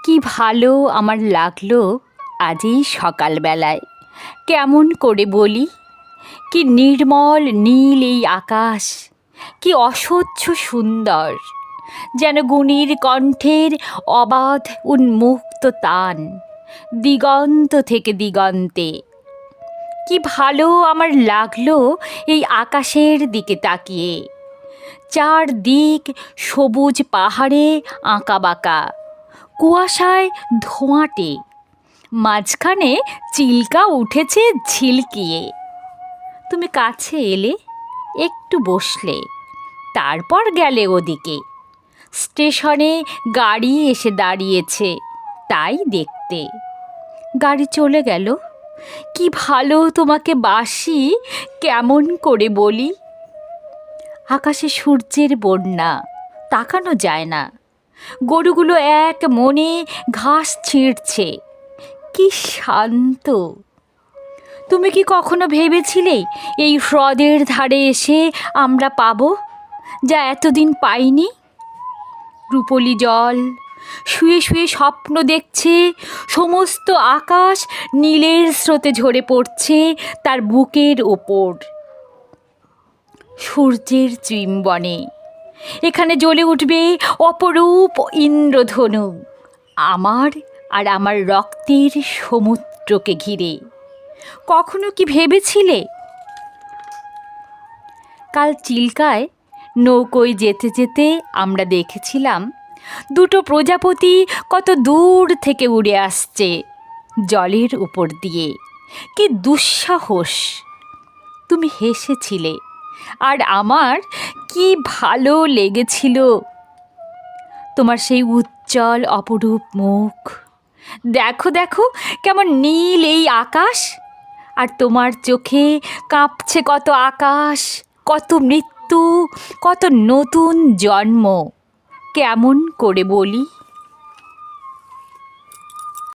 কি ভালো আমার লাগলো আজ এই সকালবেলায়। কেমন করে বলি, কি নির্মল নীল এই আকাশ, কি অসহ্য সুন্দর, যেন গুণীর কণ্ঠের অবাধ উন্মুক্ত তান দিগন্ত থেকে দিগন্তে। কি ভালো আমার লাগলো এই আকাশের দিকে তাকিয়ে। চারদিক সবুজ পাহাড়ে আঁকাবাঁকা, কুয়াশায় ধোঁয়াটে, মাঝখানে চিল্কা উঠেছে ঝিলকিয়ে। তুমি কাছে এলে, একটু বসলে, তারপর গেলে ওদিকে। স্টেশনে গাড়ি এসে দাঁড়িয়েছে, তাই দেখতে। গাড়ি চলে গেল। কি ভালো তোমাকে বাসি, কেমন করে বলি। আকাশে সূর্যের বন্যা, তাকানো যায় না। গরুগুলো এক মনে ঘাস ছিঁড়ছে, কি শান্ত। তুমি কি কখনো ভেবেছিলে এই হ্রদের ধারে এসে আমরা পাবো যা এতদিন পাইনি? রূপলি জল, শুয়ে শুয়ে স্বপ্ন দেখছে, সমস্ত আকাশ নীলের স্রোতে ঝরে পড়ছে তার বুকের ওপর। সূর্যের চুম্বনে এখানে জ্বলে উঠবে অপরূপ ইন্দ্রধনু, আমার আর আমার রক্তের সমুদ্রকে ঘিরে। কখনো কি ভেবেছিলে? কাল চিল্কায় নৌকোয় যেতে যেতে আমরা দেখেছিলাম দুটো প্রজাপতি কত দূর থেকে উড়ে আসছে জলের উপর দিয়ে। কি দুঃসাহস! তুমি হেসেছিলে, আর আমার কি ভালো লেগেছিল তোমার সেই উজ্জ্বল অপরূপ মুখ। দেখো দেখো কেমন নীল এই আকাশ, আর তোমার চোখে কাঁপছে কত আকাশ, কত মৃত্যু, কত নতুন জন্ম। কেমন করে বলি।